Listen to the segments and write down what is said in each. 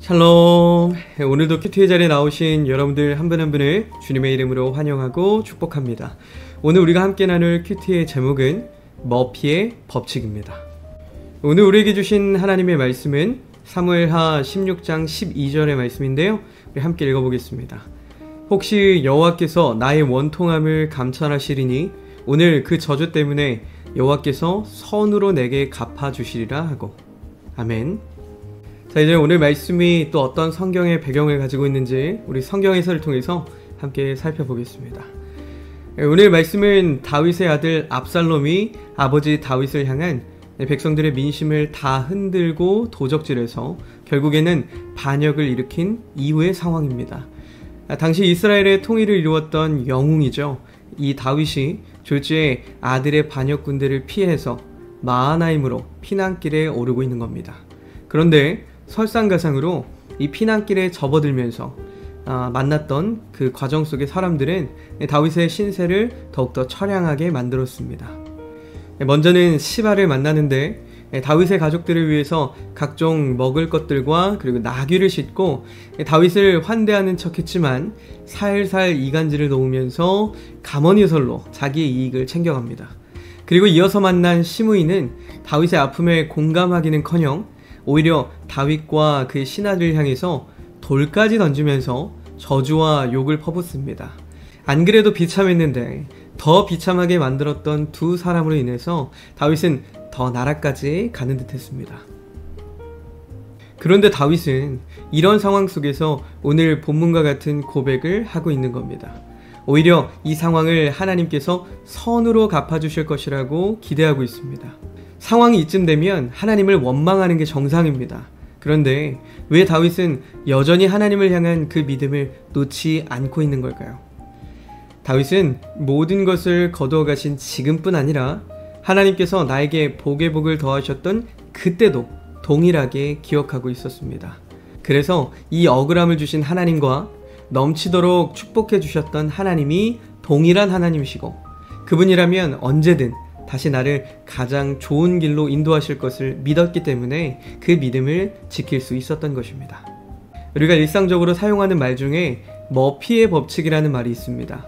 샬롬. 오늘도 큐티의 자리에 나오신 여러분들 한 분 한 분을 주님의 이름으로 환영하고 축복합니다. 오늘 우리가 함께 나눌 큐티의 제목은 머피의 법칙입니다. 오늘 우리에게 주신 하나님의 말씀은 사무엘하 16장 12절의 말씀인데요, 우리 함께 읽어보겠습니다. 혹시 여호와께서 나의 원통함을 감찰하시리니 오늘 그 저주 때문에 여호와께서 선으로 내게 갚아주시리라 하고. 아멘. 자, 이제 오늘 말씀이 또 어떤 성경의 배경을 가지고 있는지 우리 성경 해설을 통해서 함께 살펴보겠습니다. 오늘 말씀은 다윗의 아들 압살롬이 아버지 다윗을 향한 백성들의 민심을 다 흔들고 도적질해서 결국에는 반역을 일으킨 이후의 상황입니다. 당시 이스라엘의 통일을 이루었던 영웅이죠. 이 다윗이 졸지에 아들의 반역 군대를 피해서 마하나임으로 피난길에 오르고 있는 겁니다. 그런데 설상가상으로 이 피난길에 접어들면서 만났던 그 과정 속의 사람들은 다윗의 신세를 더욱더 처량하게 만들었습니다. 먼저는 시바를 만나는데 다윗의 가족들을 위해서 각종 먹을 것들과 그리고 나귀를 싣고 다윗을 환대하는 척 했지만 살살 이간질을 놓으면서 가머니설로 자기의 이익을 챙겨갑니다. 그리고 이어서 만난 시므이는 다윗의 아픔에 공감하기는커녕 오히려 다윗과 그의 신하들을 향해서 돌까지 던지면서 저주와 욕을 퍼붓습니다. 안 그래도 비참했는데 더 비참하게 만들었던 두 사람으로 인해서 다윗은 더 나라까지 가는 듯 했습니다. 그런데 다윗은 이런 상황 속에서 오늘 본문과 같은 고백을 하고 있는 겁니다. 오히려 이 상황을 하나님께서 선으로 갚아주실 것이라고 기대하고 있습니다. 상황이 이쯤 되면 하나님을 원망하는 게 정상입니다. 그런데 왜 다윗은 여전히 하나님을 향한 그 믿음을 놓지 않고 있는 걸까요? 다윗은 모든 것을 거두어 가신 지금뿐 아니라 하나님께서 나에게 복에 복을 더하셨던 그때도 동일하게 기억하고 있었습니다. 그래서 이 억울함을 주신 하나님과 넘치도록 축복해 주셨던 하나님이 동일한 하나님이시고 그분이라면 언제든 다시 나를 가장 좋은 길로 인도하실 것을 믿었기 때문에 그 믿음을 지킬 수 있었던 것입니다. 우리가 일상적으로 사용하는 말 중에 머피의 법칙이라는 말이 있습니다.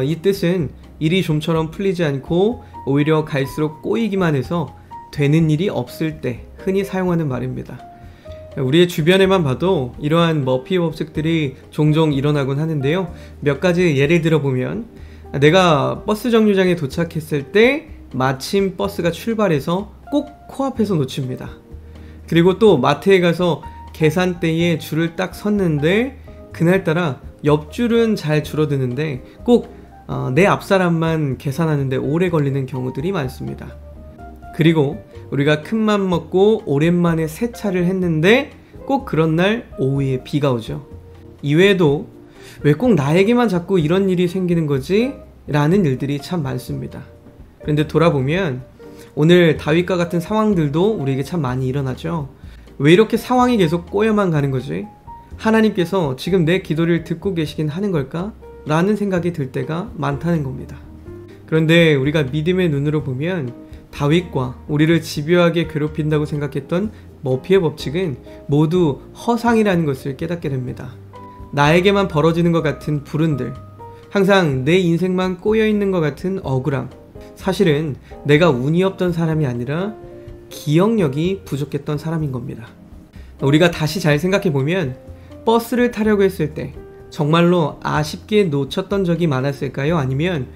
이 뜻은 일이 좀처럼 풀리지 않고 오히려 갈수록 꼬이기만 해서 되는 일이 없을 때 흔히 사용하는 말입니다. 우리의 주변에만 봐도 이러한 머피의 법칙들이 종종 일어나곤 하는데요, 몇 가지 예를 들어보면 내가 버스 정류장에 도착했을 때 마침 버스가 출발해서 꼭 코앞에서 놓칩니다. 그리고 또 마트에 가서 계산대에 줄을 딱 섰는데 그날따라 옆줄은 잘 줄어드는데 꼭 내 앞사람만 계산하는데 오래 걸리는 경우들이 많습니다. 그리고 우리가 큰맘 먹고 오랜만에 세차를 했는데 꼭 그런 날 오후에 비가 오죠. 이외에도 왜 꼭 나에게만 자꾸 이런 일이 생기는 거지? 라는 일들이 참 많습니다. 그런데 돌아보면 오늘 다윗과 같은 상황들도 우리에게 참 많이 일어나죠. 왜 이렇게 상황이 계속 꼬여만 가는 거지? 하나님께서 지금 내 기도를 듣고 계시긴 하는 걸까? 라는 생각이 들 때가 많다는 겁니다. 그런데 우리가 믿음의 눈으로 보면 다윗과 우리를 집요하게 괴롭힌다고 생각했던 머피의 법칙은 모두 허상이라는 것을 깨닫게 됩니다. 나에게만 벌어지는 것 같은 불운들, 항상 내 인생만 꼬여있는 것 같은 억울함, 사실은 내가 운이 없던 사람이 아니라 기억력이 부족했던 사람인 겁니다. 우리가 다시 잘 생각해보면 버스를 타려고 했을 때 정말로 아쉽게 놓쳤던 적이 많았을까요? 아니면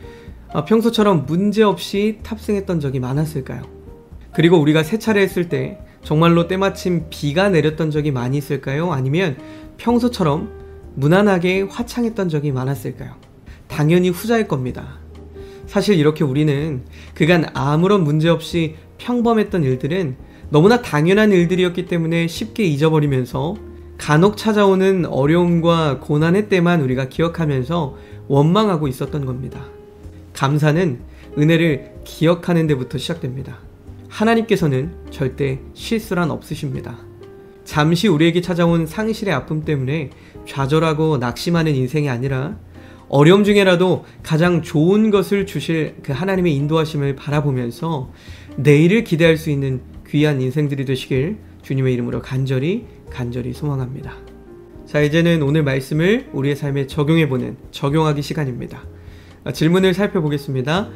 평소처럼 문제없이 탑승했던 적이 많았을까요? 그리고 우리가 세차를 했을 때 정말로 때마침 비가 내렸던 적이 많이 있을까요? 아니면 평소처럼 무난하게 화창했던 적이 많았을까요? 당연히 후자일 겁니다. 사실 이렇게 우리는 그간 아무런 문제 없이 평범했던 일들은 너무나 당연한 일들이었기 때문에 쉽게 잊어버리면서 간혹 찾아오는 어려움과 고난의 때만 우리가 기억하면서 원망하고 있었던 겁니다. 감사는 은혜를 기억하는 데부터 시작됩니다. 하나님께서는 절대 실수란 없으십니다. 잠시 우리에게 찾아온 상실의 아픔 때문에 좌절하고 낙심하는 인생이 아니라 어려움 중에라도 가장 좋은 것을 주실 그 하나님의 인도하심을 바라보면서 내일을 기대할 수 있는 귀한 인생들이 되시길 주님의 이름으로 간절히 간절히 소망합니다. 자, 이제는 오늘 말씀을 우리의 삶에 적용해보는 적용하기 시간입니다. 질문을 살펴보겠습니다.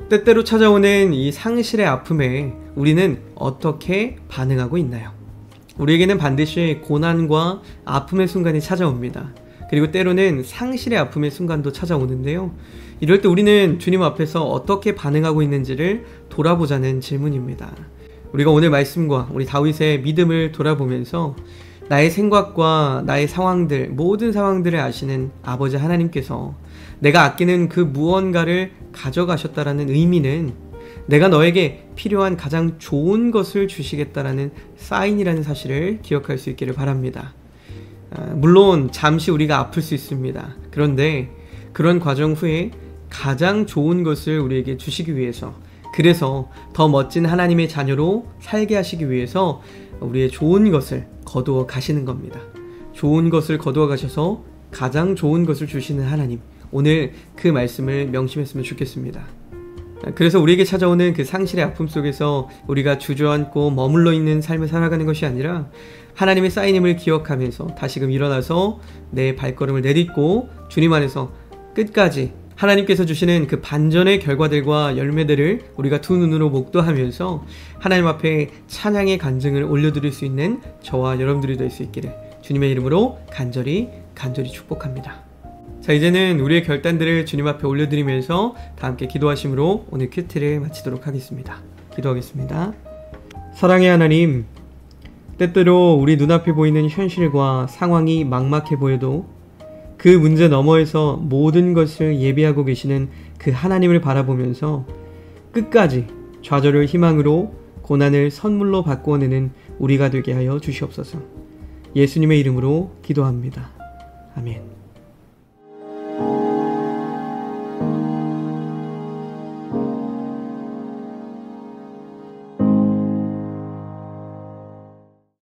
때때로 찾아오는 이 상실의 아픔에 우리는 어떻게 반응하고 있나요? 우리에게는 반드시 고난과 아픔의 순간이 찾아옵니다. 그리고 때로는 상실의 아픔의 순간도 찾아오는데요. 이럴 때 우리는 주님 앞에서 어떻게 반응하고 있는지를 돌아보자는 질문입니다. 우리가 오늘 말씀과 우리 다윗의 믿음을 돌아보면서 나의 생각과 나의 상황들, 모든 상황들을 아시는 아버지 하나님께서 내가 아끼는 그 무언가를 가져가셨다라는 의미는 내가 너에게 필요한 가장 좋은 것을 주시겠다라는 사인이라는 사실을 기억할 수 있기를 바랍니다. 물론 잠시 우리가 아플 수 있습니다. 그런데 그런 과정 후에 가장 좋은 것을 우리에게 주시기 위해서, 그래서 더 멋진 하나님의 자녀로 살게 하시기 위해서 우리의 좋은 것을 거두어 가시는 겁니다. 좋은 것을 거두어 가셔서 가장 좋은 것을 주시는 하나님, 오늘 그 말씀을 명심했으면 좋겠습니다. 그래서 우리에게 찾아오는 그 상실의 아픔 속에서 우리가 주저앉고 머물러 있는 삶을 살아가는 것이 아니라 하나님의 사인임을 기억하면서 다시금 일어나서 내 발걸음을 내딛고 주님 안에서 끝까지 하나님께서 주시는 그 반전의 결과들과 열매들을 우리가 두 눈으로 목도하면서 하나님 앞에 찬양의 간증을 올려드릴 수 있는 저와 여러분들이 될 수 있기를 주님의 이름으로 간절히 축복합니다. 자, 이제는 우리의 결단들을 주님 앞에 올려드리면서 다 함께 기도하심으로 오늘 큐티를 마치도록 하겠습니다. 기도하겠습니다. 사랑의 하나님, 때때로 우리 눈앞에 보이는 현실과 상황이 막막해 보여도 그 문제 너머에서 모든 것을 예비하고 계시는 그 하나님을 바라보면서 끝까지 좌절을 희망으로, 고난을 선물로 바꾸어내는 우리가 되게 하여 주시옵소서. 예수님의 이름으로 기도합니다. 아멘.